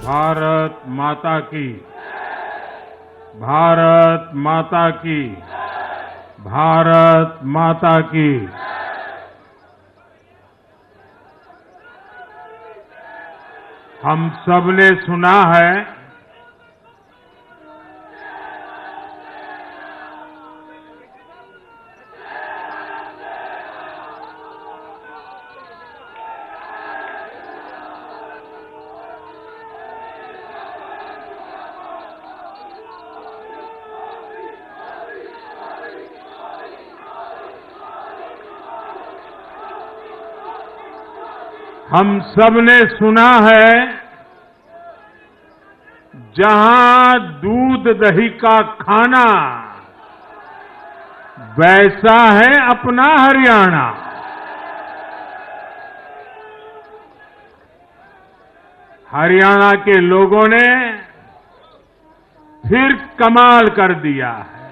भारत माता की, भारत माता की, भारत माता की। हम सबने सुना है हम सबने सुना है जहां दूध दही का खाना वैसा है अपना हरियाणा। हरियाणा के लोगों ने फिर कमाल कर दिया है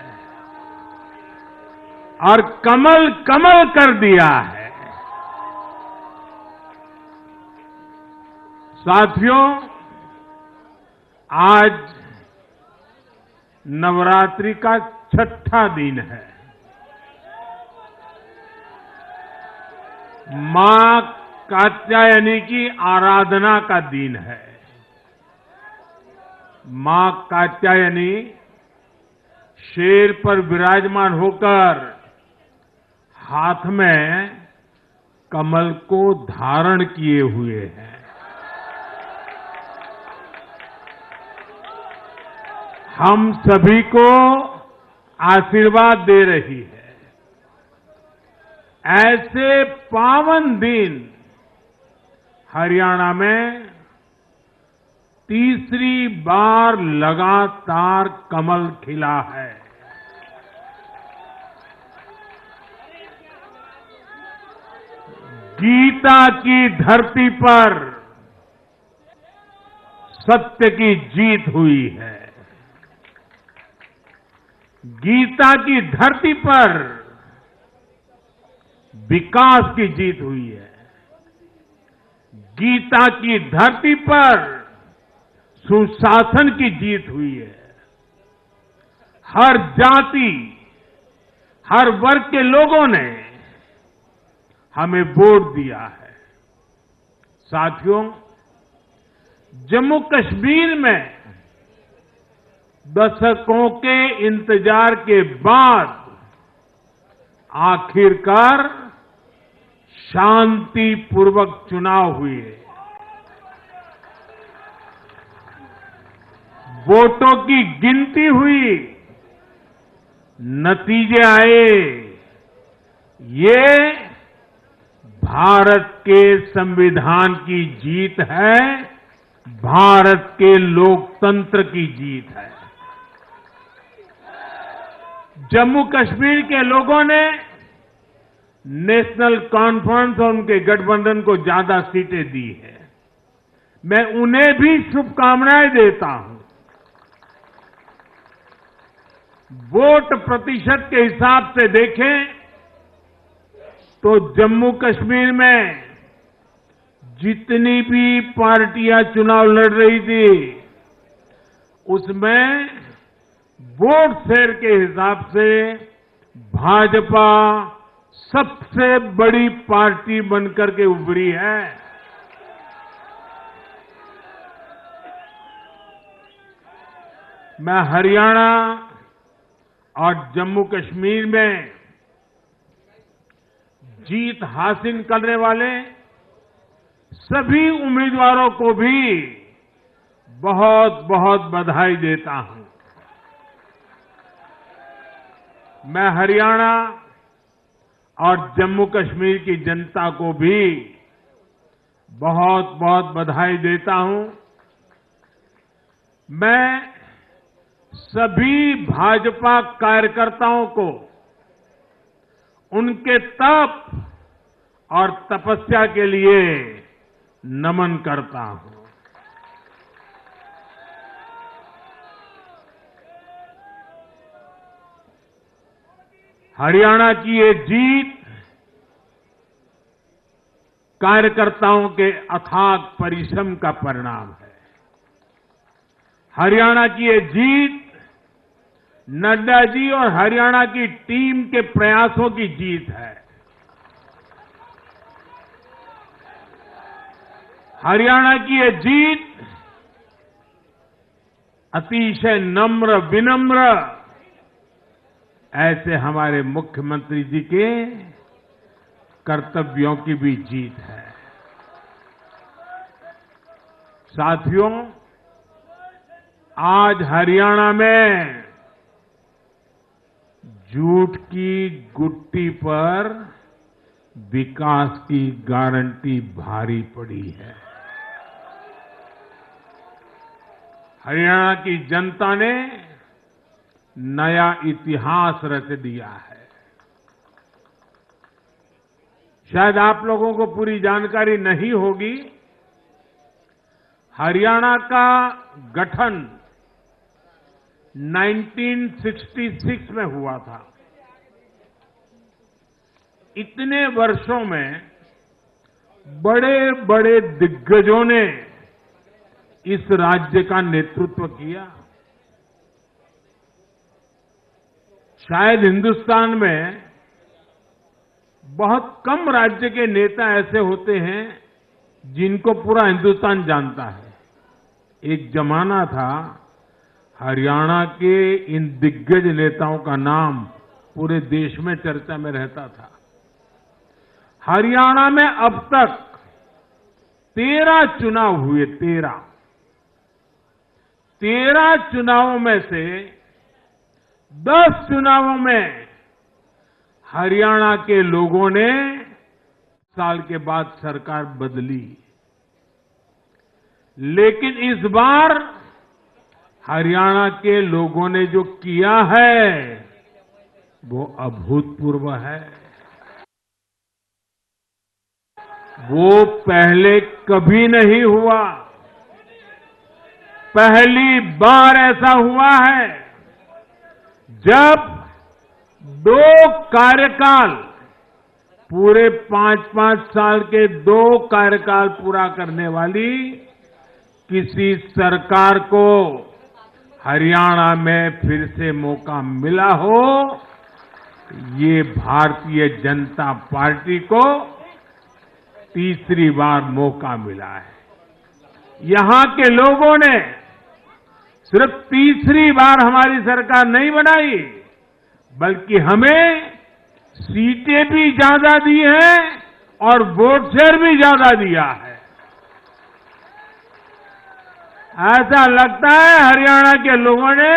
और कमल कमल कर दिया है। साथियों, आज नवरात्रि का छठा दिन है। मां कात्यायनी की आराधना का दिन है। मां कात्यायनी शेर पर विराजमान होकर हाथ में कमल को धारण किए हुए हैं। हम सभी को आशीर्वाद दे रही है। ऐसे पावन दिन हरियाणा में तीसरी बार लगातार कमल खिला है। गीता की धरती पर सत्य की जीत हुई है। गीता की धरती पर विकास की जीत हुई है। गीता की धरती पर सुशासन की जीत हुई है। हर जाति, हर वर्ग के लोगों ने हमें वोट दिया है। साथियों, जम्मू कश्मीर में दशकों के इंतजार के बाद आखिरकार शांतिपूर्वक चुनाव हुए। वोटों की गिनती हुई, नतीजे आए। ये भारत के संविधान की जीत है, भारत के लोकतंत्र की जीत है। जम्मू कश्मीर के लोगों ने नेशनल कॉन्फ्रेंस और उनके गठबंधन को ज्यादा सीटें दी है। मैं उन्हें भी शुभकामनाएं देता हूं। वोट प्रतिशत के हिसाब से देखें तो जम्मू कश्मीर में जितनी भी पार्टियां चुनाव लड़ रही थी, उसमें वोट शेयर के हिसाब से भाजपा सबसे बड़ी पार्टी बनकर के उभरी है। मैं हरियाणा और जम्मू कश्मीर में जीत हासिल करने वाले सभी उम्मीदवारों को भी बहुत बहुत बधाई देता हूं। मैं हरियाणा और जम्मू कश्मीर की जनता को भी बहुत बहुत बधाई देता हूं। मैं सभी भाजपा कार्यकर्ताओं को उनके तप और तपस्या के लिए नमन करता हूं। हरियाणा की ये जीत कार्यकर्ताओं के अथाग परिश्रम का परिणाम है। हरियाणा की ये जीत नड्डा जी और हरियाणा की टीम के प्रयासों की जीत है। हरियाणा की ये जीत अतिशय नम्र विनम्र ऐसे हमारे मुख्यमंत्री जी के कर्तव्यों की भी जीत है। साथियों, आज हरियाणा में झूठ की गुट्टी पर विकास की गारंटी भारी पड़ी है। हरियाणा की जनता ने नया इतिहास रच दिया है। शायद आप लोगों को पूरी जानकारी नहीं होगी, हरियाणा का गठन 1966 में हुआ था। इतने वर्षों में बड़े बड़े दिग्गजों ने इस राज्य का नेतृत्व किया। शायद हिंदुस्तान में बहुत कम राज्य के नेता ऐसे होते हैं जिनको पूरा हिंदुस्तान जानता है। एक जमाना था हरियाणा के इन दिग्गज नेताओं का नाम पूरे देश में चर्चा में रहता था। हरियाणा में अब तक 13 चुनाव हुए। 13 चुनावों में से 10 चुनावों में हरियाणा के लोगों ने साल के बाद सरकार बदली, लेकिन इस बार हरियाणा के लोगों ने जो किया है वो अभूतपूर्व है। वो पहले कभी नहीं हुआ। पहली बार ऐसा हुआ है जब 2 कार्यकाल, पूरे 5-5 साल के 2 कार्यकाल पूरा करने वाली किसी सरकार को हरियाणा में फिर से मौका मिला हो। ये भारतीय जनता पार्टी को तीसरी बार मौका मिला है। यहां के लोगों ने सिर्फ तीसरी बार हमारी सरकार नहीं बनाई, बल्कि हमें सीटें भी ज्यादा दी हैं और वोट शेयर भी ज्यादा दिया है। ऐसा लगता है हरियाणा के लोगों ने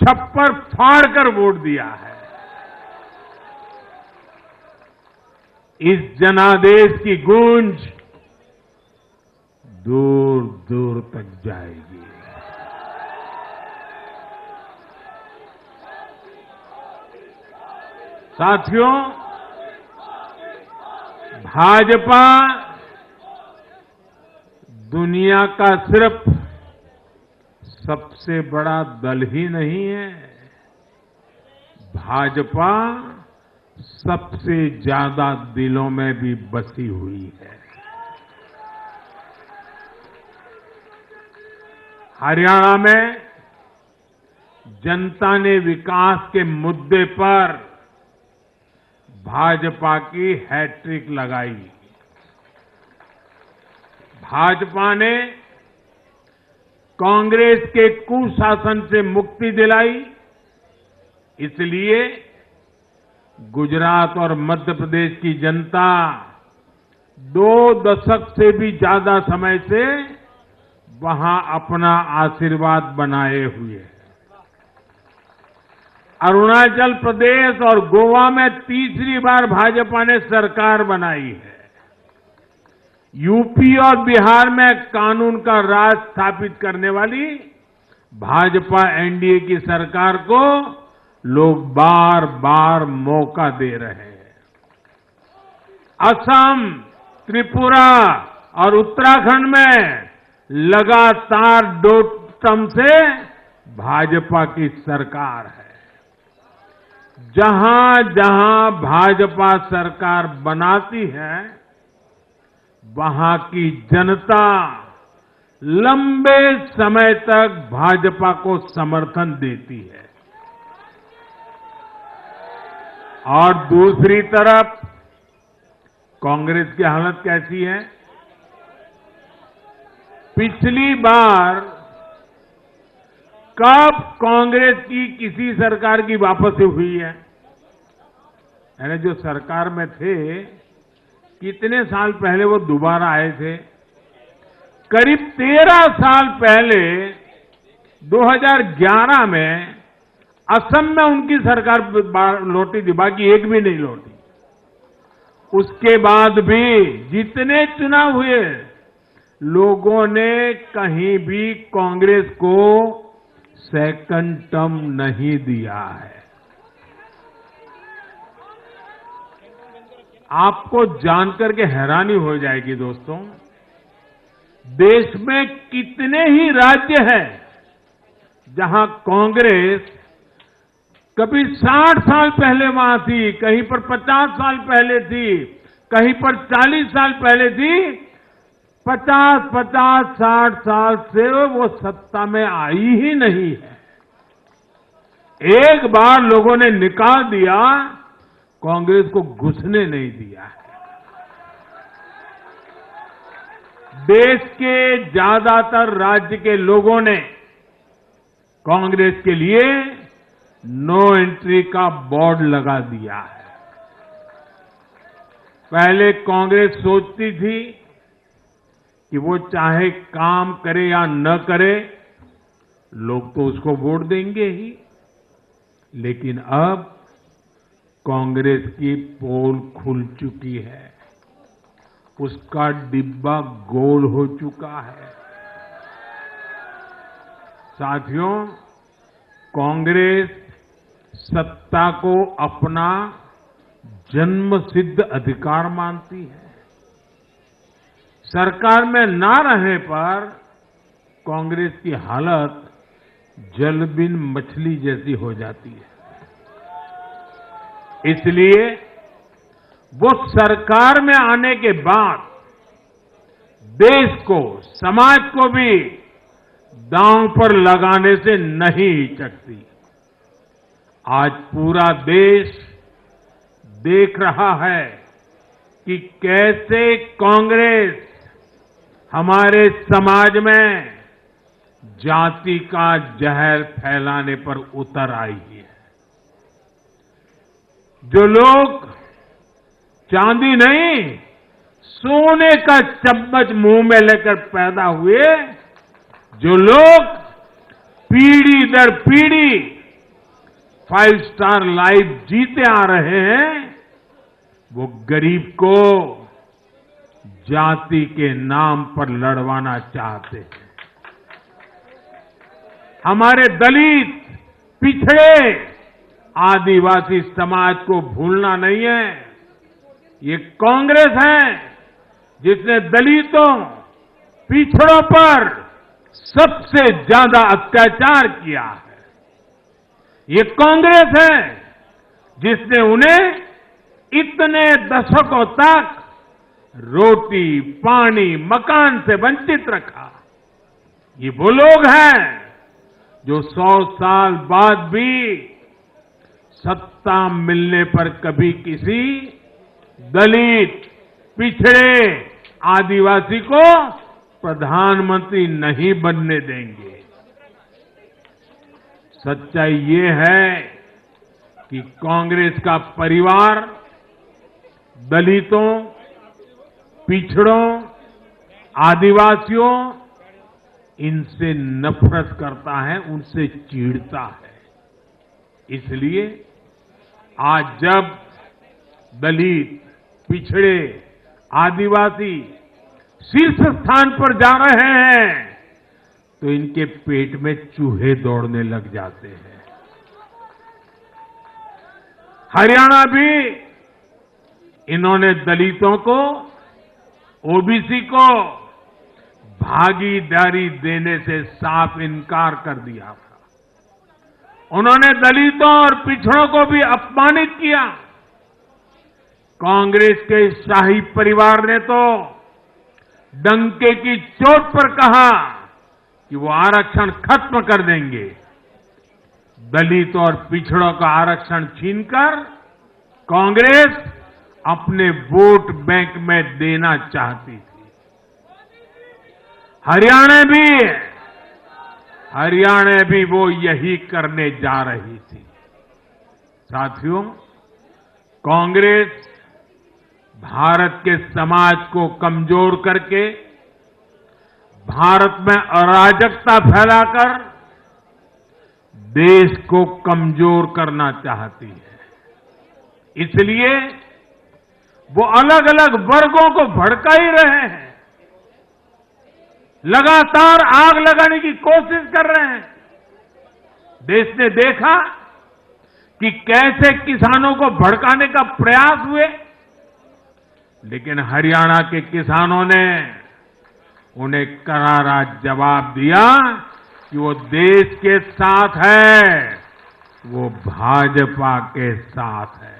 छप्पर फाड़ कर वोट दिया है। इस जनादेश की गूंज दूर दूर तक जाएगी। साथियों, भाजपा दुनिया का सिर्फ सबसे बड़ा दल ही नहीं है, भाजपा सबसे ज्यादा दिलों में भी बसी हुई है। हरियाणा में जनता ने विकास के मुद्दे पर भाजपा की हैट्रिक लगाई। भाजपा ने कांग्रेस के कुशासन से मुक्ति दिलाई। इसलिए गुजरात और मध्य प्रदेश की जनता 2 दशक से भी ज्यादा समय से वहां अपना आशीर्वाद बनाए हुए है। अरुणाचल प्रदेश और गोवा में तीसरी बार भाजपा ने सरकार बनाई है। यूपी और बिहार में कानून का राज स्थापित करने वाली भाजपा एनडीए की सरकार को लोग बार बार मौका दे रहे हैं। असम, त्रिपुरा और उत्तराखंड में लगातार 2 टर्म से भाजपा की सरकार है। जहां जहां भाजपा सरकार बनाती है, वहां की जनता लंबे समय तक भाजपा को समर्थन देती है। और दूसरी तरफ कांग्रेस की हालत कैसी है? पिछली बार कब कांग्रेस की किसी सरकार की वापसी हुई है? यानी जो सरकार में थे, कितने साल पहले वो दोबारा आए थे? करीब 13 साल पहले 2011 में असम में उनकी सरकार लौटी थी, बाकी एक भी नहीं लौटी। उसके बाद भी जितने चुनाव हुए, लोगों ने कहीं भी कांग्रेस को सेकंड टर्म नहीं दिया है। आपको जानकर के हैरानी हो जाएगी दोस्तों, देश में कितने ही राज्य हैं जहां कांग्रेस कभी 60 साल पहले वहां थी, कहीं पर 50 साल पहले थी, कहीं पर 40 साल पहले थी, 50-60 साल से वो सत्ता में आई ही नहीं है। एक बार लोगों ने निकाल दिया, कांग्रेस को घुसने नहीं दिया है। देश के ज्यादातर राज्य के लोगों ने कांग्रेस के लिए नो एंट्री का बोर्ड लगा दिया है। पहले कांग्रेस सोचती थी कि वो चाहे काम करे या न करे, लोग तो उसको वोट देंगे ही। लेकिन अब कांग्रेस की पोल खुल चुकी है, उसका डिब्बा गोल हो चुका है। साथियों, कांग्रेस सत्ता को अपना जन्मसिद्ध अधिकार मानती है। सरकार में ना रहने पर कांग्रेस की हालत जल बिन मछली जैसी हो जाती है। इसलिए वो सरकार में आने के बाद देश को, समाज को भी दांव पर लगाने से नहीं हिचकती। आज पूरा देश देख रहा है कि कैसे कांग्रेस हमारे समाज में जाति का जहर फैलाने पर उतर आई है। जो लोग चांदी नहीं, सोने का चम्मच मुंह में लेकर पैदा हुए, जो लोग पीढ़ी दर पीढ़ी 5 स्टार लाइफ जीते आ रहे हैं, वो गरीब को जाति के नाम पर लड़वाना चाहते हैं। हमारे दलित, पिछड़े, आदिवासी समाज को भूलना नहीं है। ये कांग्रेस है जिसने दलितों, पिछड़ों पर सबसे ज्यादा अत्याचार किया है। ये कांग्रेस है जिसने उन्हें इतने दशकों तक रोटी, पानी, मकान से वंचित रखा। ये वो लोग हैं जो 100 साल बाद भी सत्ता मिलने पर कभी किसी दलित, पिछड़े, आदिवासी को प्रधानमंत्री नहीं बनने देंगे। सच्चाई ये है कि कांग्रेस का परिवार दलितों, पिछड़ों, आदिवासियों, इनसे नफरत करता है, उनसे चिढ़ता है। इसलिए आज जब दलित, पिछड़े, आदिवासी शीर्ष स्थान पर जा रहे हैं, तो इनके पेट में चूहे दौड़ने लग जाते हैं। हरियाणा भी इन्होंने दलितों को, ओबीसी को भागीदारी देने से साफ इनकार कर दिया था। उन्होंने दलितों और पिछड़ों को भी अपमानित किया। कांग्रेस के शाही परिवार ने तो डंके की चोट पर कहा कि वो आरक्षण खत्म कर देंगे। दलित और पिछड़ों का आरक्षण छीनकर कांग्रेस अपने वोट बैंक में देना चाहती थी। हरियाणा भी वो यही करने जा रही थी। साथियों, कांग्रेस भारत के समाज को कमजोर करके, भारत में अराजकता फैलाकर देश को कमजोर करना चाहती है। इसलिए वो अलग अलग वर्गों को भड़का ही रहे हैं, लगातार आग लगाने की कोशिश कर रहे हैं। देश ने देखा कि कैसे किसानों को भड़काने का प्रयास हुए, लेकिन हरियाणा के किसानों ने उन्हें करारा जवाब दिया कि वो देश के साथ है, वो भाजपा के साथ है।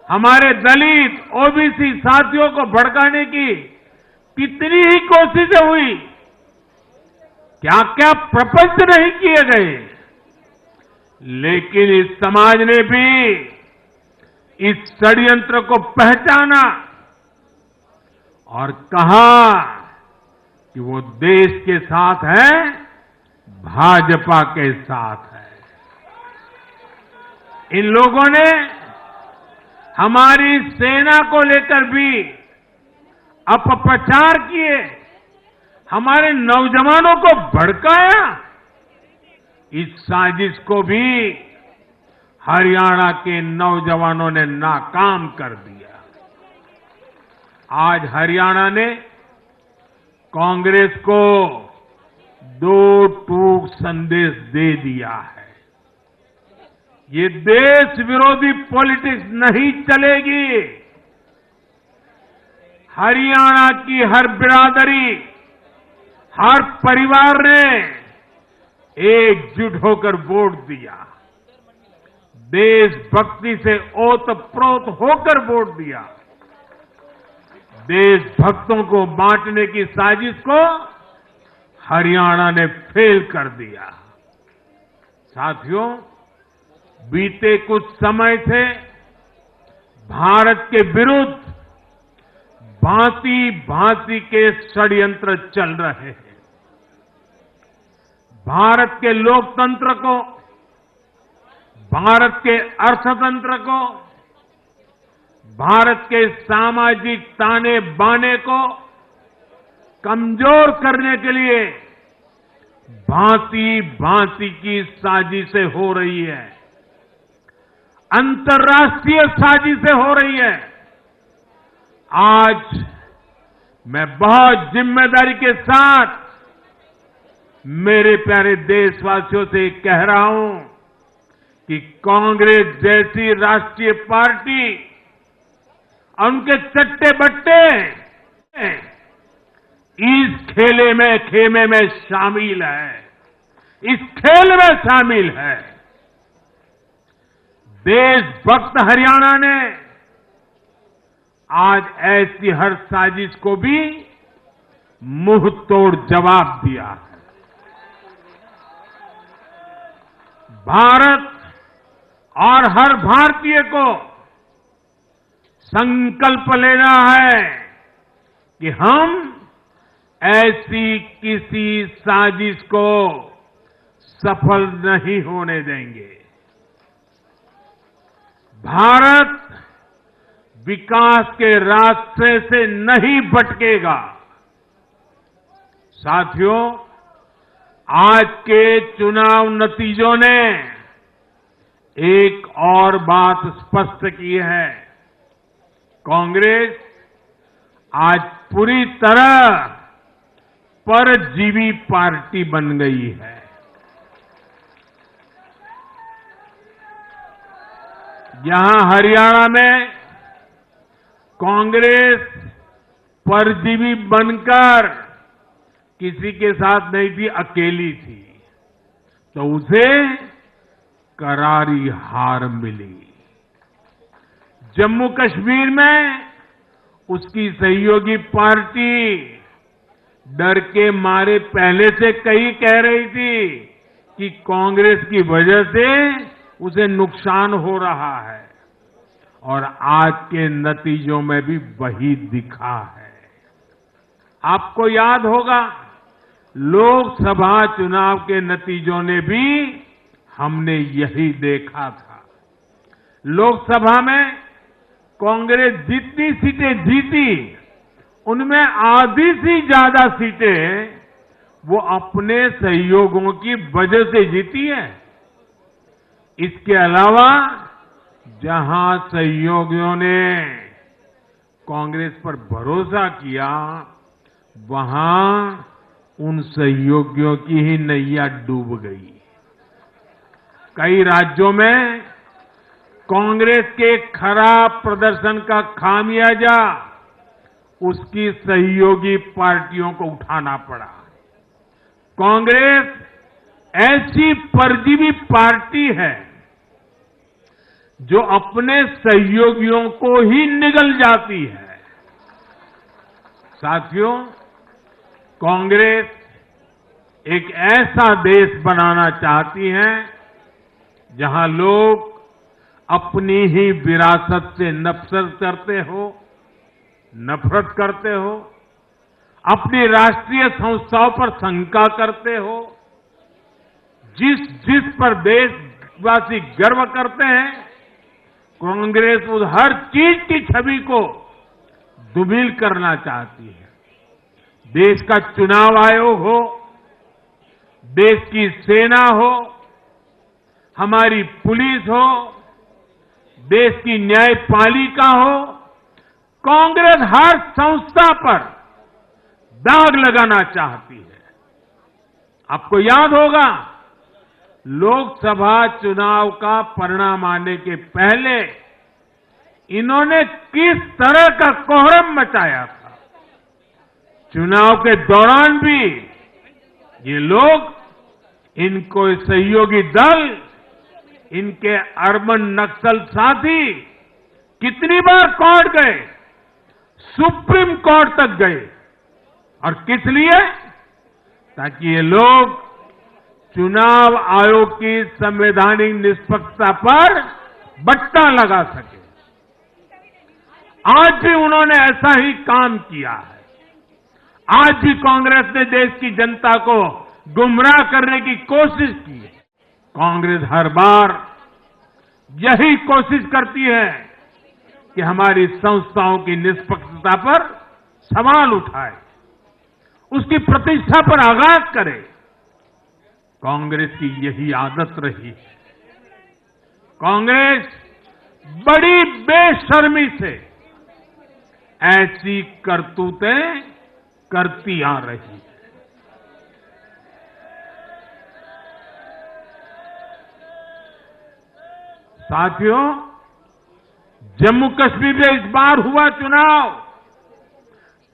हमारे दलित ओबीसी साथियों को भड़काने की कितनी ही कोशिशें हुई, क्या क्या प्रपंच नहीं किए गए, लेकिन इस समाज ने भी इस षड्यंत्र को पहचाना और कहा कि वो देश के साथ है, भाजपा के साथ है। इन लोगों ने हमारी सेना को लेकर भी अपप्रचार किए, हमारे नौजवानों को भड़काया। इस साजिश को भी हरियाणा के नौजवानों ने नाकाम कर दिया। आज हरियाणा ने कांग्रेस को दो टूक संदेश दे दिया है। ये देश विरोधी पॉलिटिक्स नहीं चलेगी। हरियाणा की हर बिरादरी, हर परिवार ने एकजुट होकर वोट दिया, देशभक्ति से ओतप्रोत होकर वोट दिया। देशभक्तों को बांटने की साजिश को हरियाणा ने फेल कर दिया। साथियों, बीते कुछ समय से भारत के विरुद्ध भांति भांति के षड्यंत्र चल रहे हैं। भारत के लोकतंत्र को, भारत के अर्थतंत्र को, भारत के सामाजिक ताने बाने को कमजोर करने के लिए भांति भांति की साजिशें हो रही है, अंतर्राष्ट्रीय साजिशें हो रही है। आज मैं बहुत जिम्मेदारी के साथ मेरे प्यारे देशवासियों से कह रहा हूं कि कांग्रेस जैसी राष्ट्रीय पार्टी और उनके चट्टे बट्टे इस खेमे में शामिल है, इस खेल में शामिल है। देशभक्त हरियाणा ने आज ऐसी हर साजिश को भी मुंह तोड़ जवाब दिया है। भारत और हर भारतीय को संकल्प लेना है कि हम ऐसी किसी साजिश को सफल नहीं होने देंगे। भारत विकास के रास्ते से नहीं भटकेगा। साथियों, आज के चुनाव नतीजों ने एक और बात स्पष्ट की है। कांग्रेस आज पूरी तरह परजीवी पार्टी बन गई है। यहां हरियाणा में कांग्रेस परजीवी बनकर किसी के साथ नहीं थी, अकेली थी, तो उसे करारी हार मिली। जम्मू कश्मीर में उसकी सहयोगी पार्टी डर के मारे पहले से कई कह रही थी कि कांग्रेस की वजह से उसे नुकसान हो रहा है और आज के नतीजों में भी वही दिखा है। आपको याद होगा लोकसभा चुनाव के नतीजों ने भी हमने यही देखा था। लोकसभा में कांग्रेस जितनी सीटें जीती उनमें आधी से ज्यादा सीटें वो अपने सहयोगियों की वजह से जीती है। इसके अलावा जहां सहयोगियों ने कांग्रेस पर भरोसा किया वहां उन सहयोगियों की ही नैया डूब गई। कई राज्यों में कांग्रेस के खराब प्रदर्शन का खामियाजा उसकी सहयोगी पार्टियों को उठाना पड़ा। कांग्रेस ऐसी परजीवी पार्टी है जो अपने सहयोगियों को ही निगल जाती है। साथियों, कांग्रेस एक ऐसा देश बनाना चाहती है जहां लोग अपनी ही विरासत से नफरत करते हो, अपनी राष्ट्रीय संस्थाओं पर शंका करते हो। जिस पर देशवासी गर्व करते हैं, कांग्रेस उस हर चीज की छवि को धूमिल करना चाहती है। देश का चुनाव आयोग हो, देश की सेना हो, हमारी पुलिस हो, देश की न्यायपालिका हो, कांग्रेस हर संस्था पर दाग लगाना चाहती है। आपको याद होगा लोकसभा चुनाव का परिणाम आने के पहले इन्होंने किस तरह का कोहराम मचाया था। चुनाव के दौरान भी ये लोग, इनको सहयोगी दल, इनके अर्बन नक्सल साथी कितनी बार कोर्ट गए, सुप्रीम कोर्ट तक गए। और किस लिए? ताकि ये लोग चुनाव आयोग की संवैधानिक निष्पक्षता पर बट्टा लगा सके। आज भी उन्होंने ऐसा ही काम किया है। आज भी कांग्रेस ने देश की जनता को गुमराह करने की कोशिश की है। कांग्रेस हर बार यही कोशिश करती है कि हमारी संस्थाओं की निष्पक्षता पर सवाल उठाए, उसकी प्रतिष्ठा पर आघात करे। कांग्रेस की यही आदत रही है। कांग्रेस बड़ी बेशर्मी से ऐसी करतूतें करती आ रही है। साथियों, जम्मू कश्मीर में इस बार हुआ चुनाव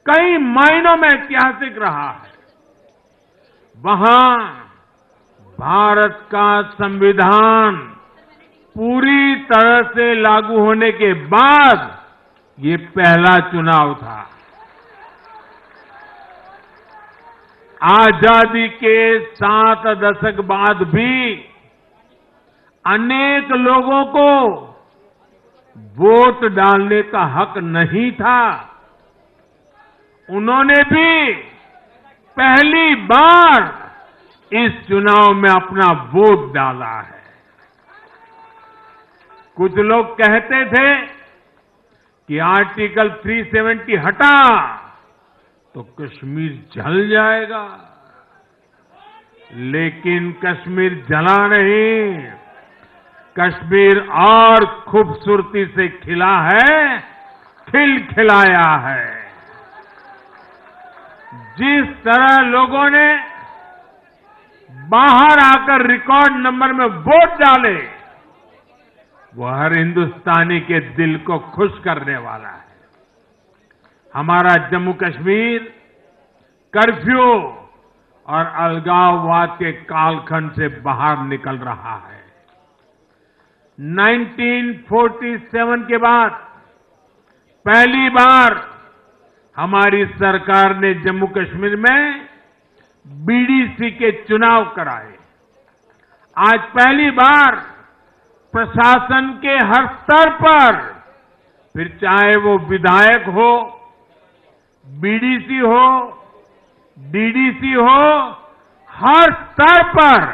कई मायनों में ऐतिहासिक रहा है। वहां भारत का संविधान पूरी तरह से लागू होने के बाद ये पहला चुनाव था। आजादी के 7 दशक बाद भी अनेक लोगों को वोट डालने का हक नहीं था। उन्होंने भी पहली बार इस चुनाव में अपना वोट डाला है। कुछ लोग कहते थे कि आर्टिकल 370 हटा तो कश्मीर जल जाएगा, लेकिन कश्मीर जला नहीं, कश्मीर और खूबसूरती से खिला है, खिलखिलाया है। जिस तरह लोगों ने बाहर आकर रिकॉर्ड नंबर में वोट डाले, वो हर हिंदुस्तानी के दिल को खुश करने वाला है। हमारा जम्मू कश्मीर कर्फ्यू और अलगाववाद के कालखंड से बाहर निकल रहा है। 1947 के बाद पहली बार हमारी सरकार ने जम्मू कश्मीर में बीडीसी के चुनाव कराए। आज पहली बार प्रशासन के हर स्तर पर, फिर चाहे वो विधायक हो, बीडीसी हो, डीडीसी हो, हर स्तर पर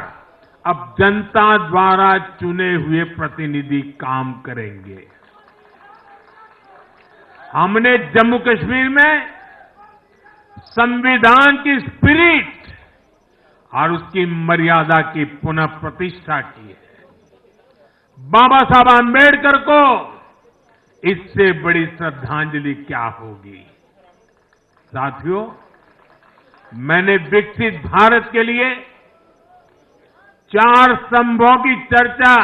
अब जनता द्वारा चुने हुए प्रतिनिधि काम करेंगे। हमने जम्मू कश्मीर में संविधान की स्पिरिट और उसकी मर्यादा की पुनः प्रतिष्ठा की है। बाबा साहब आम्बेडकर को इससे बड़ी श्रद्धांजलि क्या होगी। साथियों, मैंने विकसित भारत के लिए 4 स्तंभों की चर्चा,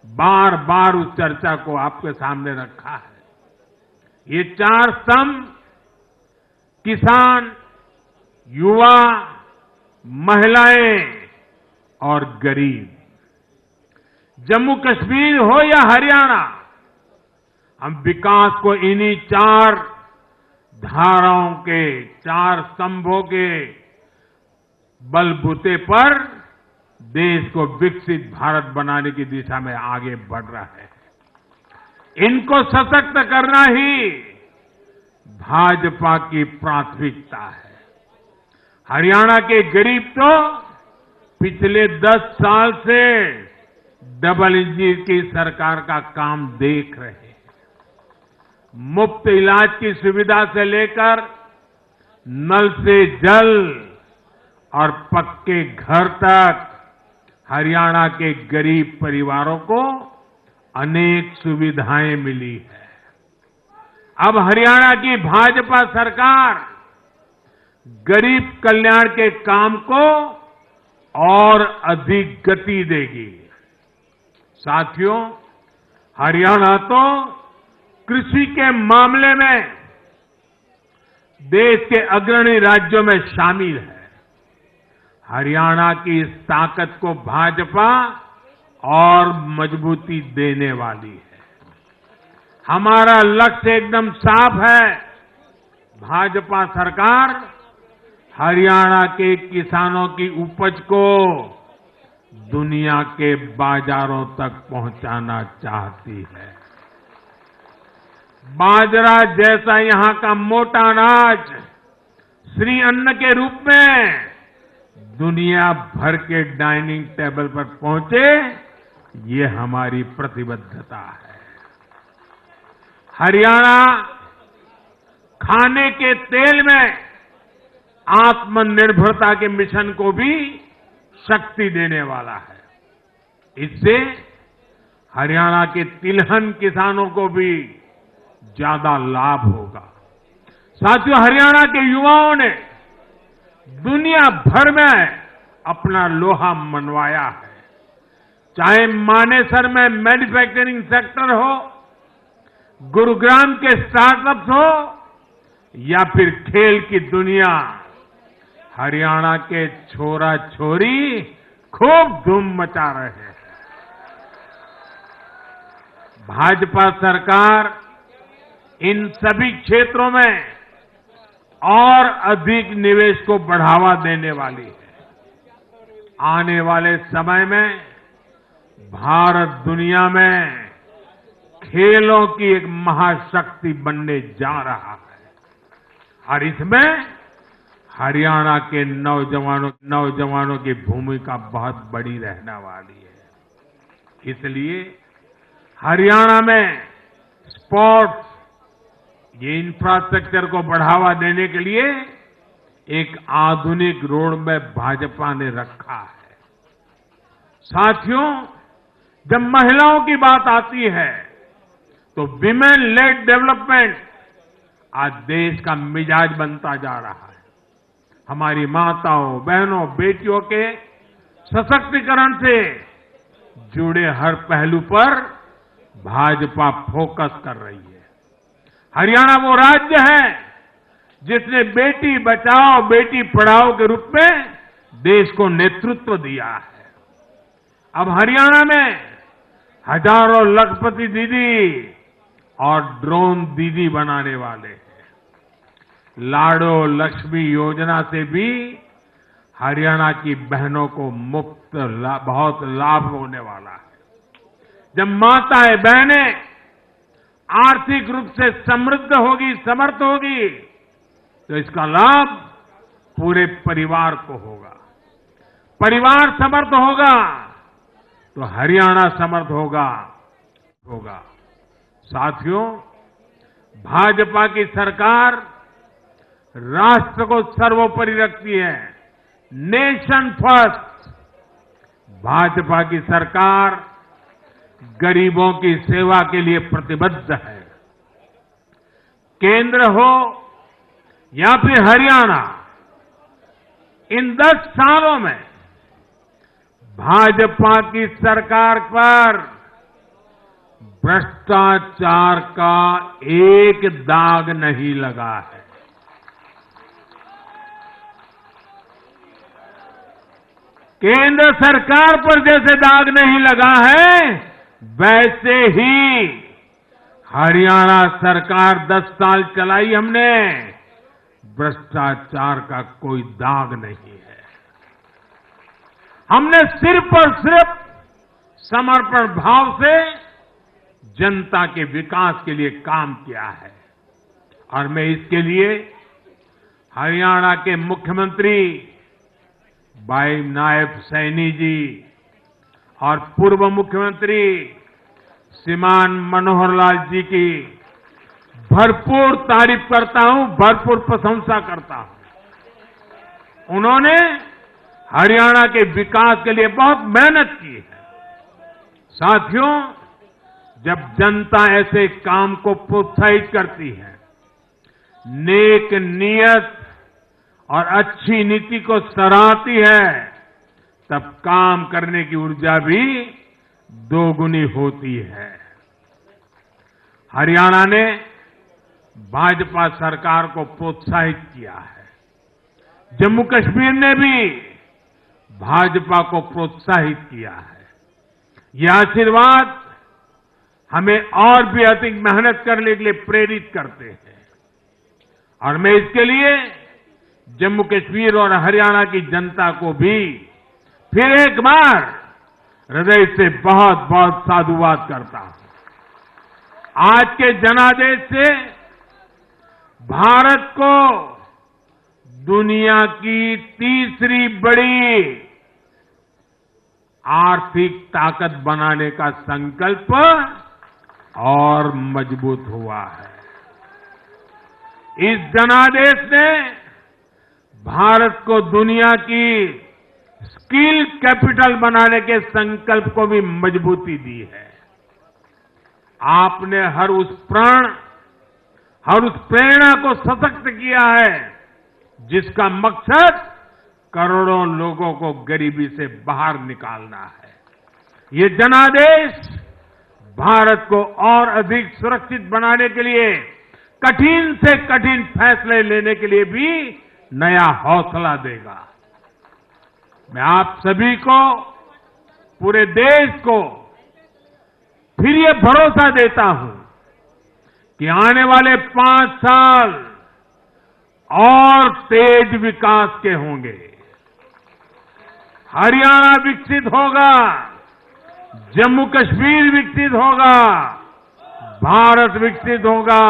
बार बार उस चर्चा को आपके सामने रखा है। ये 4 स्तंभ किसान, युवा, महिलाएं और गरीब। जम्मू कश्मीर हो या हरियाणा, हम विकास को इन्हीं 4 धाराओं के, 4 स्तंभों के बलबूते पर देश को विकसित भारत बनाने की दिशा में आगे बढ़ रहा है। इनको सशक्त करना ही भाजपा की प्राथमिकता है। हरियाणा के गरीब तो पिछले 10 साल से डबल इंजन की सरकार का काम देख रहे हैं। मुफ्त इलाज की सुविधा से लेकर नल से जल और पक्के घर तक हरियाणा के गरीब परिवारों को अनेक सुविधाएं मिली है। अब हरियाणा की भाजपा सरकार गरीब कल्याण के काम को और अधिक गति देगी। साथियों, हरियाणा तो कृषि के मामले में देश के अग्रणी राज्यों में शामिल है। हरियाणा की इस ताकत को भाजपा और मजबूती देने वाली है। हमारा लक्ष्य एकदम साफ है। भाजपा सरकार हरियाणा के किसानों की उपज को दुनिया के बाजारों तक पहुंचाना चाहती है। बाजरा जैसा यहां का मोटा अनाज श्री अन्न के रूप में दुनिया भर के डाइनिंग टेबल पर पहुंचे, ये हमारी प्रतिबद्धता है। हरियाणा खाने के तेल में आत्मनिर्भरता के मिशन को भी शक्ति देने वाला है। इससे हरियाणा के तिलहन किसानों को भी ज्यादा लाभ होगा। साथियों, हरियाणा के युवाओं ने दुनिया भर में अपना लोहा मनवाया है। चाहे मानेसर में मैन्युफैक्चरिंग सेक्टर हो, गुरुग्राम के स्टार्टअप्स हो या फिर खेल की दुनिया, हरियाणा के छोरा छोरी खूब धूम मचा रहे हैं। भाजपा सरकार इन सभी क्षेत्रों में और अधिक निवेश को बढ़ावा देने वाली है। आने वाले समय में भारत दुनिया में खेलों की एक महाशक्ति बनने जा रहा है और इसमें हरियाणा के नौजवानों की भूमिका बहुत बड़ी रहने वाली है। इसलिए हरियाणा में स्पोर्ट्स, ये इंफ्रास्ट्रक्चर को बढ़ावा देने के लिए एक आधुनिक रोड मैप भाजपा ने रखा है। साथियों, जब महिलाओं की बात आती है तो विमेन लेड डेवलपमेंट आज देश का मिजाज बनता जा रहा है। हमारी माताओं, बहनों, बेटियों के सशक्तिकरण से जुड़े हर पहलू पर भाजपा फोकस कर रही है। हरियाणा वो राज्य है जिसने बेटी बचाओ बेटी पढ़ाओ के रूप में देश को नेतृत्व दिया है। अब हरियाणा में हजारों लखपति दीदी और ड्रोन दीदी बनाने वाले हैं। लाडो लक्ष्मी योजना से भी हरियाणा की बहनों को मुफ्त बहुत लाभ होने वाला है। जब माताएं बहनें आर्थिक रूप से समृद्ध होगी, समर्थ होगी, तो इसका लाभ पूरे परिवार को होगा। परिवार समर्थ होगा तो हरियाणा समर्थ होगा। साथियों, भाजपा की सरकार राष्ट्र को सर्वोपरि रखती है। Nation first. भाजपा की सरकार गरीबों की सेवा के लिए प्रतिबद्ध है। केंद्र हो या फिर हरियाणा, इन 10 सालों में भाजपा की सरकार पर भ्रष्टाचार का एक दाग नहीं लगा है। केंद्र सरकार पर जैसे दाग नहीं लगा है, वैसे ही हरियाणा सरकार 10 साल चलाई हमने, भ्रष्टाचार का कोई दाग नहीं है। हमने सिर्फ और सिर्फ समर्पण भाव से जनता के विकास के लिए काम किया है। और मैं इसके लिए हरियाणा के मुख्यमंत्री भाई नायब सैनी जी और पूर्व मुख्यमंत्री श्रीमान मनोहर लाल जी की भरपूर तारीफ करता हूं, भरपूर प्रशंसा करता हूं। उन्होंने हरियाणा के विकास के लिए बहुत मेहनत की है। साथियों, जब जनता ऐसे काम को प्रोत्साहित करती है, नेक नियत और अच्छी नीति को सराहती है, तब काम करने की ऊर्जा भी दोगुनी होती है। हरियाणा ने भाजपा सरकार को प्रोत्साहित किया है। जम्मू कश्मीर ने भी भाजपा को प्रोत्साहित किया है। यह आशीर्वाद हमें और भी अधिक मेहनत करने के लिए प्रेरित करते हैं। और मैं इसके लिए जम्मू कश्मीर और हरियाणा की जनता को भी फिर एक बार हृदय से बहुत बहुत साधुवाद करता हूं। आज के जनादेश से भारत को दुनिया की तीसरी बड़ी आर्थिक ताकत बनाने का संकल्प और मजबूत हुआ है। इस जनादेश ने भारत को दुनिया की स्किल कैपिटल बनाने के संकल्प को भी मजबूती दी है। आपने हर उस प्रेरणा को सशक्त किया है जिसका मकसद करोड़ों लोगों को गरीबी से बाहर निकालना है। ये जनादेश भारत को और अधिक सुरक्षित बनाने के लिए कठिन से कठिन फैसले लेने के लिए भी नया हौसला देगा। मैं आप सभी को, पूरे देश को फिर ये भरोसा देता हूं कि आने वाले 5 साल और तेज विकास के होंगे। हरियाणा विकसित होगा, जम्मू कश्मीर विकसित होगा, भारत विकसित होगा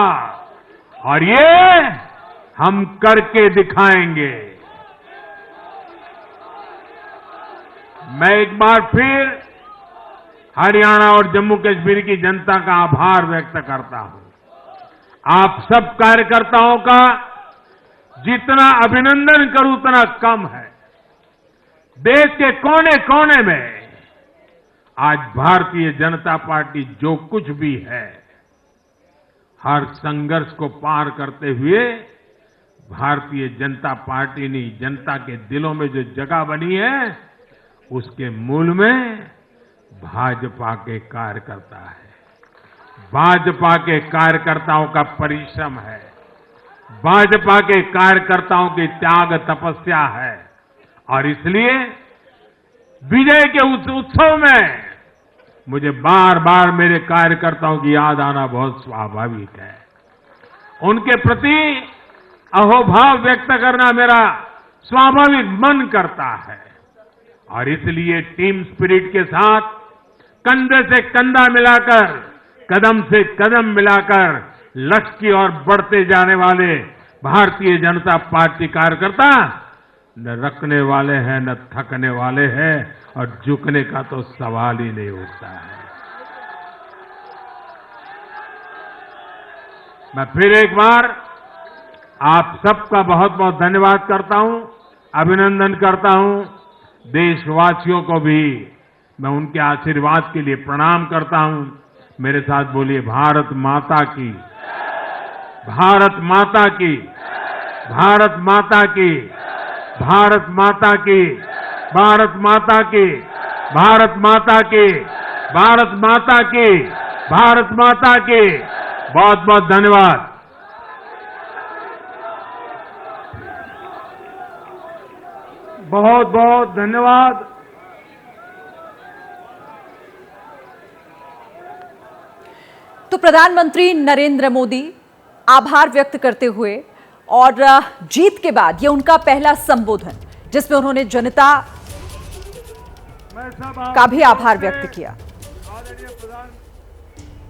और ये हम करके दिखाएंगे। मैं एक बार फिर हरियाणा और जम्मू कश्मीर की जनता का आभार व्यक्त करता हूं। आप सब कार्यकर्ताओं का जितना अभिनंदन करूं उतना कम है। देश के कोने कोने में आज भारतीय जनता पार्टी जो कुछ भी है, हर संघर्ष को पार करते हुए भारतीय जनता पार्टी ने जनता के दिलों में जो जगह बनी है, उसके मूल में भाजपा के कार्यकर्ता है। भाजपा के कार्यकर्ताओं का परिश्रम है, भाजपा के कार्यकर्ताओं की त्याग तपस्या है। और इसलिए विजय के उस उत्सव में मुझे बार बार मेरे कार्यकर्ताओं की याद आना बहुत स्वाभाविक है। उनके प्रति अहोभाव व्यक्त करना मेरा स्वाभाविक मन करता है और इसलिए टीम स्पिरिट के साथ कंधे से कंधा मिलाकर, कदम से कदम मिलाकर लक्ष्य की ओर बढ़ते जाने वाले भारतीय जनता पार्टी कार्यकर्ता न रखने वाले हैं न थकने वाले हैं और झुकने का तो सवाल ही नहीं उठता है। मैं फिर एक बार आप सबका बहुत बहुत धन्यवाद करता हूं, अभिनंदन करता हूं। देशवासियों को भी मैं उनके आशीर्वाद के लिए प्रणाम करता हूं। मेरे साथ बोलिए भारत माता की, भारत माता की, भारत माता की, भारत माता की, भारत माता की, भारत माता की, भारत माता की, भारत माता की। बहुत बहुत धन्यवाद। बहुत बहुत धन्यवाद। तो प्रधानमंत्री नरेंद्र मोदी आभार व्यक्त करते हुए और जीत के बाद ये उनका पहला संबोधन जिसमें उन्होंने जनता का भी आभार व्यक्त किया।